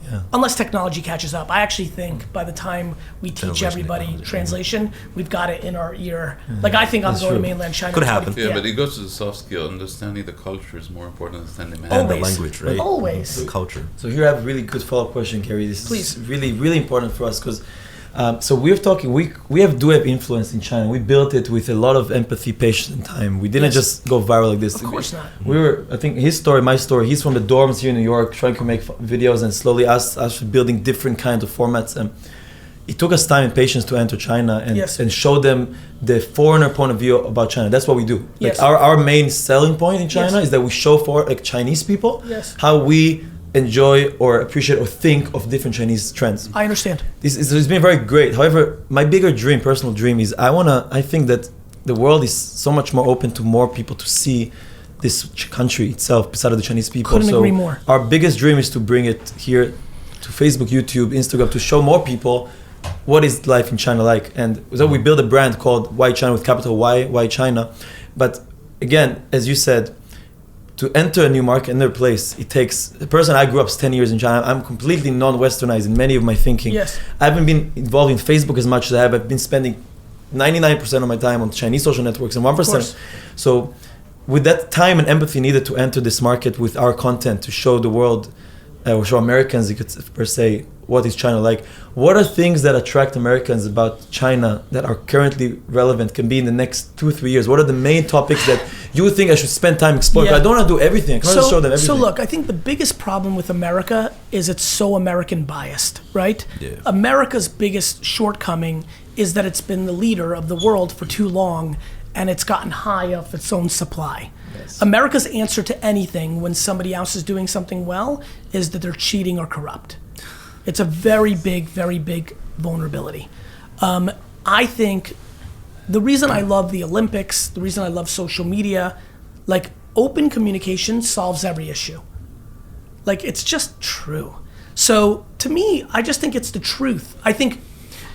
Yeah. Unless technology catches up. I actually think by the time we teach everybody translation, we've got it in our ear. Like, I think I'm going to mainland China. Could happen. Yeah, but it goes to the soft skill. Understanding the culture is more important than understanding the and the language, right? Always. The culture. So here I have a really good follow-up question, Gary. This Please. is really, really important for us because so we're talking, we do have influence in China. We built it with a lot of empathy, patience, and time. We didn't just go viral like this. Of course not. We were, I think his story, my story, he's from the dorms here in New York trying to make videos and slowly us building different kinds of formats. And it took us time and patience to enter China and show them the foreigner point of view about China. That's what we do. Like our main selling point in China is that we show for Chinese people how we enjoy or appreciate or think of different Chinese trends. I understand. It's been very great. However, my bigger dream, personal dream, is I think that the world is so much more open to more people to see this country itself beside of the Chinese people. Couldn't agree more. Our biggest dream is to bring it here to Facebook, YouTube, Instagram, to show more people what is life in China like. And so we built a brand called Y.China with capital Y, Y.China. But again, as you said, to enter a new market, in their place, it takes, the person I grew up 10 years in China, I'm completely non-Westernized in many of my thinking. Yes. I haven't been involved in Facebook as much as I have. I've been spending 99% of my time on Chinese social networks and 1%. So with that time and empathy needed to enter this market with our content to show the world, or show Americans, you could per se, what is China like? What are things that attract Americans about China that are currently relevant, can be in the next 2-3 years? What are the main topics that you would think I should spend time exploring? Yeah. I don't want to do everything. I can only show them everything. So look, I think the biggest problem with America is it's so American biased, right? Yeah. America's biggest shortcoming is that it's been the leader of the world for too long and it's gotten high off its own supply. Yes. America's answer to anything when somebody else is doing something well is that they're cheating or corrupt. It's a very big vulnerability. I think the reason I love the Olympics, the reason I love social media, like open communication solves every issue. Like it's just true. So to me, I just think it's the truth. I think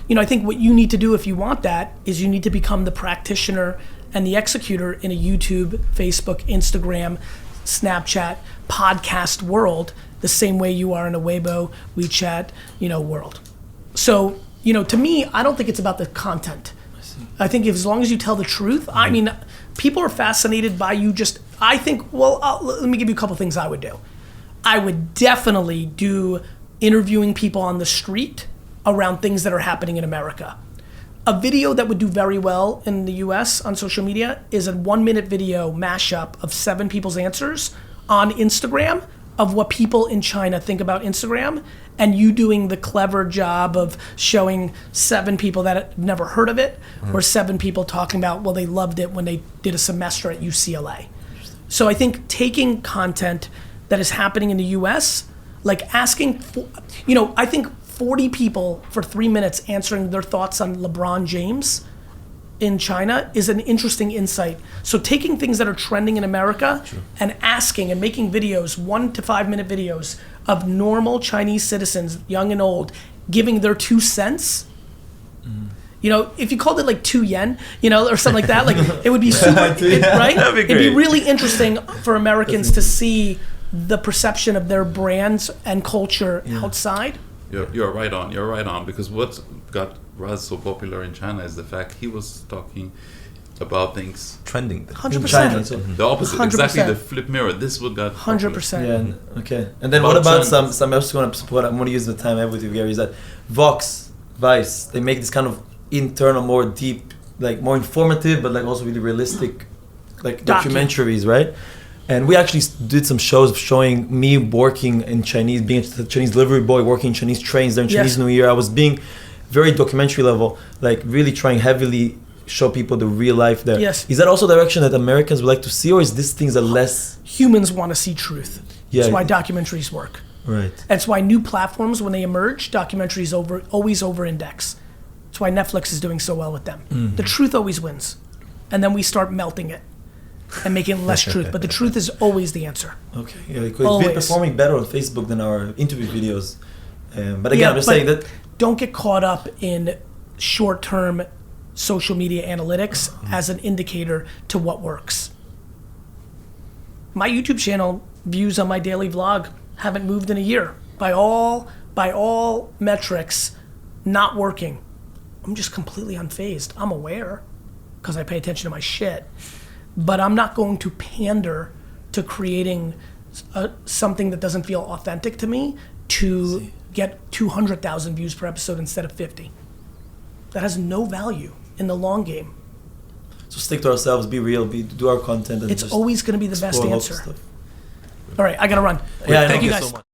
what you need to do if you want that is you need to become the practitioner and the executor in a YouTube, Facebook, Instagram, Snapchat, podcast world, the same way you are in a Weibo, WeChat, world. So, to me, I don't think it's about the content. I think as long as you tell the truth, I mean, people are fascinated by you let me give you a couple things I would do. I would definitely do interviewing people on the street around things that are happening in America. A video that would do very well in the US on social media is a 1-minute video mashup of 7 people's answers on Instagram of what people in China think about Instagram, and you doing the clever job of showing 7 people that have never heard of it, or 7 people talking about, well, they loved it when they did a semester at UCLA. So I think taking content that is happening in the US, like asking, I think 40 people for 3 minutes answering their thoughts on LeBron James in China is an interesting insight. So taking things that are trending in America and asking and making videos, 1 to 5 minute videos of normal Chinese citizens, young and old, giving their 2 cents. If you called it like 2 yen, or something like that, like it would be super, right? That'd be great. It'd be really interesting for Americans to see the perception of their brands and culture outside. You're right on. You're right on, because what got Raz so popular in China is the fact he was talking about things Trending. 100%. the opposite, 100%. exactly the flip mirror. This would got 100%. Yeah, okay. And then About what about trends. some else you want to support? I'm going to use the time I have with you, Gary, is that Vice, they make this kind of internal, more deep, like more informative, but like also really realistic, like documentaries, right? And we actually did some shows showing me working in Chinese, being a Chinese delivery boy, working in Chinese trains during Chinese New Year. I was being very documentary level, like really trying heavily show people the real life there. Yes. Is that also the direction that Americans would like to see, or is this things are less? Humans want to see truth. Yeah. That's why documentaries work. Right. That's why new platforms, when they emerge, documentaries always over-index. That's why Netflix is doing so well with them. The truth always wins. And then we start melting it and making less truth. But the truth is always the answer. Okay. Yeah, because it's been performing better on Facebook than our interview videos. But again, I'm just saying that. Don't get caught up in short-term social media analytics as an indicator to what works. My YouTube channel views on my daily vlog haven't moved in a year. By all metrics, not working. I'm just completely unfazed. I'm aware because I pay attention to my shit, but I'm not going to pander to creating something that doesn't feel authentic to me to get 200,000 views per episode instead of 50. That has no value in the long game. So stick to ourselves, be real, do our content. And It's always going to be the best explore lots of answer. stuff. All right, I got to run. Yeah, Thank you know. guys. So much.